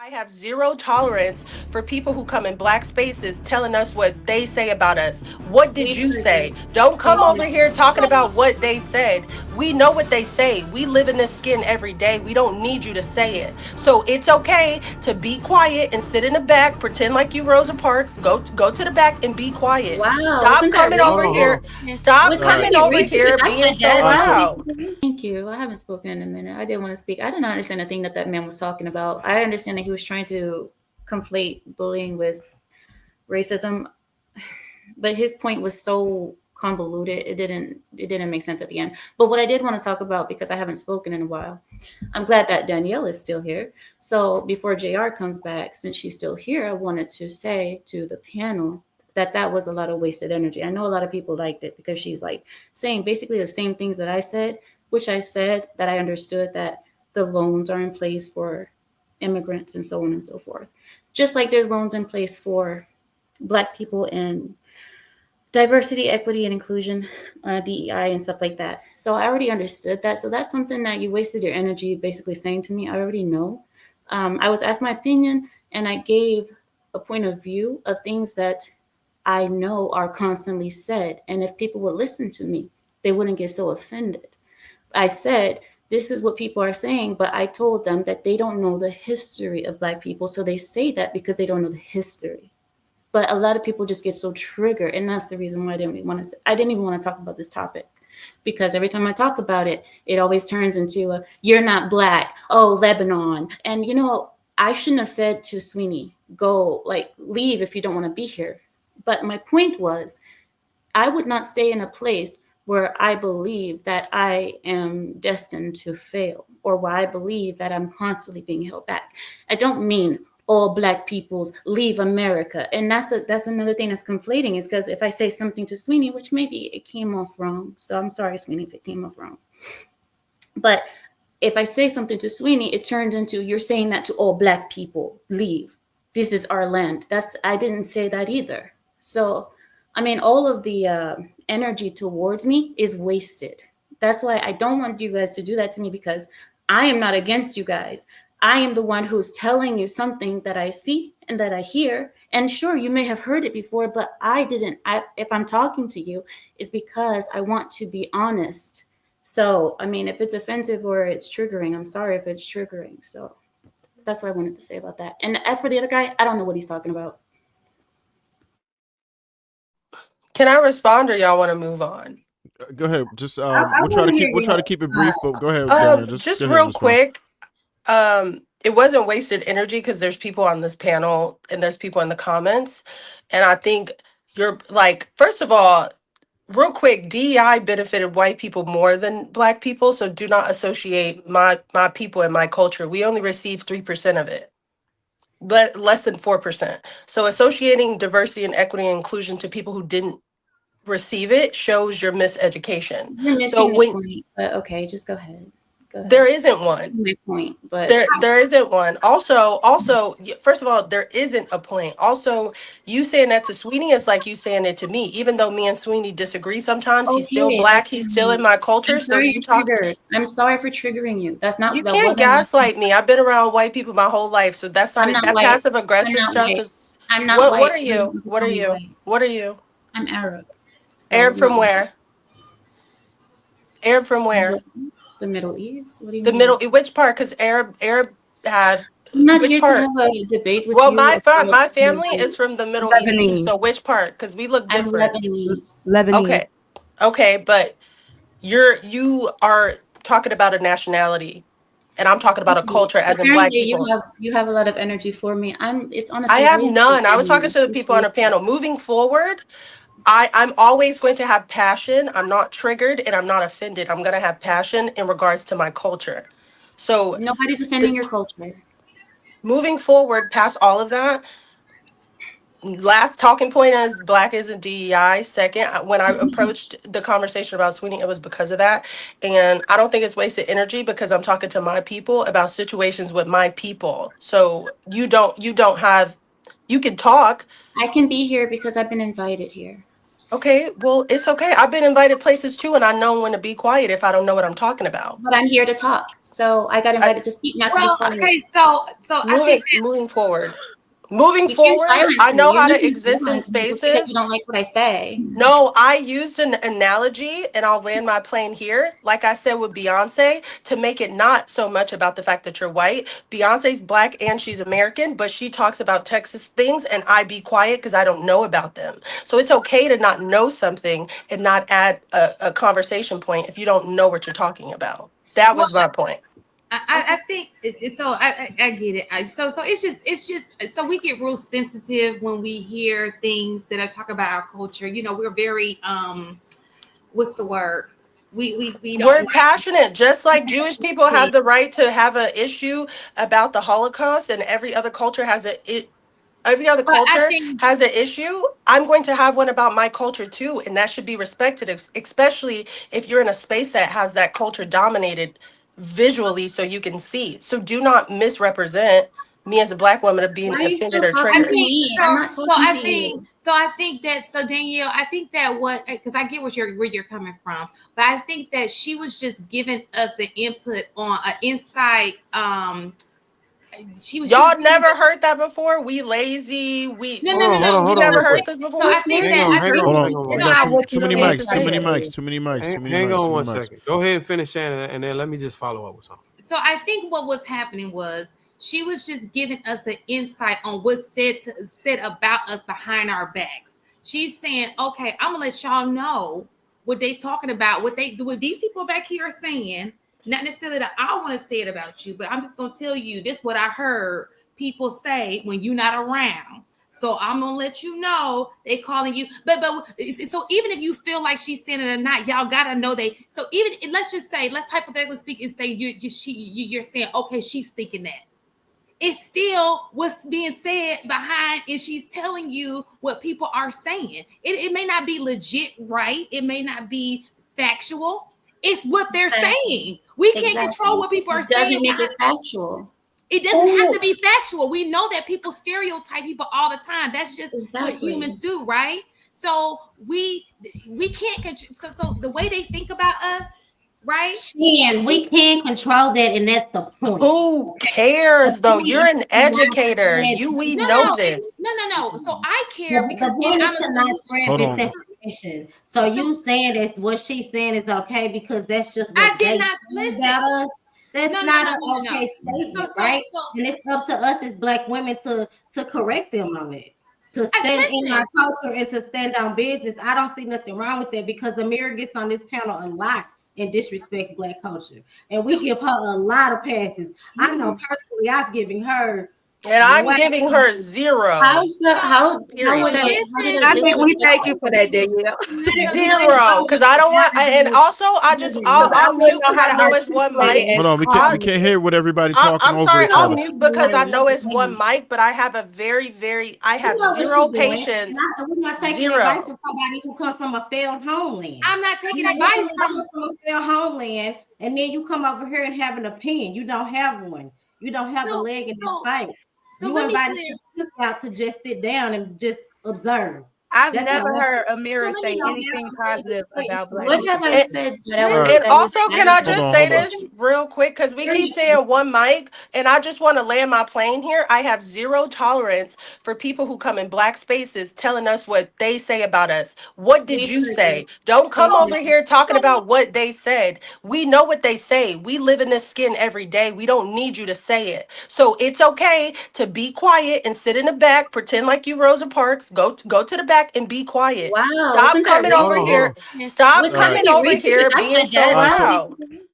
I have zero tolerance for people who come in black spaces telling us what they say about us. What did We've you heard say? you. Don't come We've over heard here you. talking about what they said. We know what they say. We live in this skin every day. We don't need you to say it. So it's okay to be quiet and sit in the back, pretend like you Rosa Parks. Go to the back and be quiet. Wow, Stop isn't that coming over Hold racist? on. here. Yeah. Stop Wouldn't All that right. coming be over racist if here I being said so that? All right. Wouldn't So that loud. be? Thank you. I haven't spoken in a minute. I didn't want to speak. I did not understand the thing that that man was talking about. I understand that he was trying to conflate bullying with racism, but his point was so convoluted. It didn't make sense at the end. But what I did want to talk about, because I haven't spoken in a while, I'm glad that Danielle is still here. So before JR comes back, since she's still here, I wanted to say to the panel that that was a lot of wasted energy. I know a lot of people liked it because she's like saying basically the same things that I said, which I said that I understood that the loans are in place for immigrants and so on and so forth. Just like there's loans in place for Black people and diversity, equity, and inclusion, DEI, and stuff like that. So I already understood that. So that's something that you wasted your energy basically saying to me. I already know. I was asked my opinion, and I gave a point of view of things that I know are constantly said. And if people would listen to me, they wouldn't get so offended. I said, this is what people are saying, but I told them that they don't know the history of Black people. So they say that because they don't know the history. But a lot of people just get so triggered, and that's the reason why I didn't even want to talk about this topic, because every time I talk about it, it always turns into a, you're not Black, oh, Lebanon. And I shouldn't have said to Sweeney, go, like, leave if you don't want to be here. But my point was, I would not stay in a place where I believe that I am destined to fail, or where I believe that I'm constantly being held back. I don't mean all Black peoples leave America. And that's another thing that's conflating, is because if I say something to Sweeney, which maybe it came off wrong, so I'm sorry, Sweeney, if it came off wrong. But if I say something to Sweeney, it turns into, you're saying that to all Black people, leave. This is our land. I didn't say that either. So, I mean, all of the energy towards me is wasted. That's why I don't want you guys to do that to me, because I am not against you guys. I am the one who's telling you something that I see and that I hear. And sure, you may have heard it before, but I didn't. If I'm talking to you, it's because I want to be honest. So, I mean, if it's offensive or it's triggering, I'm sorry if it's triggering. So that's what I wanted to say about that. And as for the other guy, I don't know what he's talking about. Can I respond or y'all want to move on? go ahead. Just I want to hear we'll try to you. keep it brief, but go ahead, Daniel. Just Just go ahead and real respond. quick, it wasn't wasted energy because there's people on this panel and there's people in the comments. And I think you're like, first of all, real quick, DEI benefited white people more than black people. So do not associate my people and my culture. We only received 3% of it. But less than 4%. So associating diversity and equity and inclusion to people who didn't receive it shows your miseducation. You're So missing the when point, but okay, just go ahead. Go there ahead. isn't This one. is my point, but There isn't one. Also, first of all, there isn't a point. Also, you saying that to Sweeney is like you saying it to me. Even though me and Sweeney disagree sometimes, he's still okay, black. that's He's still fine. in my culture. I'm So sorry you you're talk. triggered. I'm sorry for triggering you. You That can't wasn't my point. gaslight me. I've been around white people my whole life, so that's not I'm it. not That white. passive I'm aggressive not stuff white. is. I'm not What white, are so you you? don't What are call me you? white. What are you? I'm Arab. So Arab not from white. where? Arab from Middle where? East? The Middle East? What do you The mean? middle. Which part? Because Arab have I'm not which here to part? have a debate with Well, you about my family religion. is from the Middle East too. Lebanese. So which part? Because we look I'm different. Lebanese. Lebanese. Okay, okay, but you are talking about a nationality, and I'm talking about a Okay. culture, as in black Apparently, you people. have you have a lot of energy for me. It's I honestly have wasted none. I was talking energy. to the It's people on a wasted. panel. Moving forward, I'm always going to have passion. I'm not triggered and I'm not offended. I'm going to have passion in regards to my culture. So, Nobody's the, offending your culture. moving forward past all of that, last talking point is black isn't DEI. Second, when I approached the conversation about Sweeney, it was because of that. And I don't think it's wasted energy because I'm talking to my people about situations with my people. So you don't have, you can talk. I can be here because I've been invited here. Okay, well, it's okay. I've been invited places too, and I know when to be quiet if I don't know what I'm talking about. But I'm here to talk, so I got invited to speak, not to be Well, quiet. okay, so I think Moving forward. Moving You can't forward, silence I me. know You're how not to going to exist in silence me just because you spaces. don't like what I say. No, I used an analogy, and I'll land my plane here. Like I said with Beyonce, to make it not so much about the fact that you're white. Beyonce's black and she's American, but she talks about Texas things, and I be quiet because I don't know about them. So it's okay to not know something and not add a conversation point if you don't know what you're talking about. That well, was my point. I think so. I get it. So it's just so we get real sensitive when we hear things that are talk about our culture. You know, we're very what's the word? We don't We're like passionate, just like Jewish people have it. the right to have an issue about the Holocaust, and every other But I culture think has an issue. I'm going to have one about my culture too, and that should be respected, especially if you're in a space that has that culture dominated visually so you can see. So do not misrepresent me as a black woman of being Why are you offended still or talking I to triggered. think me? I'm so. not talking to you. I think that so Danielle. I think that what because I get what where you're coming from, but I think that she was just giving us an input on an insight. She was Y'all giving never heard that before? We lazy, we no Hold no no on, no. hold on, you hold on, never real heard quick. this So before? I think Hang that on, I hang think Hold on, on. hang on We one no got I second. too many mics. Too many mics. Too many mics. Too many Hang mics. on Too one many mics. second. Go ahead and finish Shannon, and then let me just follow up with something. so I think what was happening was she was just giving us an insight on what's said about us behind our backs. She's saying, okay, I'm gonna let y'all know what they talking about, what these people back here are saying. Not necessarily that I want to say it about you, but I'm just gonna tell you this what I heard people say when you're not around. So I'm gonna let you know they calling you, but so even if you feel like she's saying it or not, y'all gotta know they. So even let's just say, let's hypothetically speak and say you're saying okay, she's thinking that it's still what's being said behind, and she's telling you what people are saying. It may not be legit, right? It may not be factual. It's what they're saying. We can't control what people are It doesn't saying. make it factual. It doesn't have to be factual. We know that people stereotype people all the time. That's just what humans do, right? So we can't control. So the way they think about us, right? And we can control that, and that's the point. Who The cares though? point You're is an to not educator. spread We No, know no, this. no. So I care the because point is I'm a to not solution. spread Hold on. misinformation. So you saying that what she's saying is okay because that's just I what did they not say listen. about us. That's not an No. okay statement, right? And it's up to us as black women to correct them on it. To stand in our culture and to stand on business. I don't see nothing wrong with that because Ameera gets on this panel a lot and disrespects black culture. And we give her a lot of passes. I know personally I've given her And I'm giving her 0. How Period. would I? How did I I think we disrespect thank you for that, Danielle. 0, because I don't want. And also, I'll I wouldn't mute know because how I to know it's one articulate mic. it Hold as on. We calmly. can't hear with everybody talking I'm over sorry, each I'll other. mute because I know it's one mic, but I have a I You have know what 0 she's doing. patience. We're not taking advice 0. from somebody who comes from a failed homeland. I'm not taking You advice come from a failed homeland, and then you come over here and have an opinion. You don't have one. You don't have a leg in this fight. So You let me invited clear. out to just sit down and just observe. I've That's never all. heard So Ameera let say me anything positive about black What have people. I said that I would And say was also, can I negative? Hold just on. say Hold on. this real quick? Because we keep saying one mic, and I just want to land my plane here. I have 0 tolerance for people who come in black spaces telling us what they say about us. What did We've you heard say? it. Don't We've come over heard it. here talking about what they said. We know what they say. We live in this skin every day. We don't need you to say it. So it's okay to be quiet and sit in the back, pretend like you Rosa Parks. Go to the back and be quiet. Wow, Stop isn't that coming Hold over on. Hold racist? here. on. Stop Would All right. that coming be over racist if here I being said so that? All right. So loud.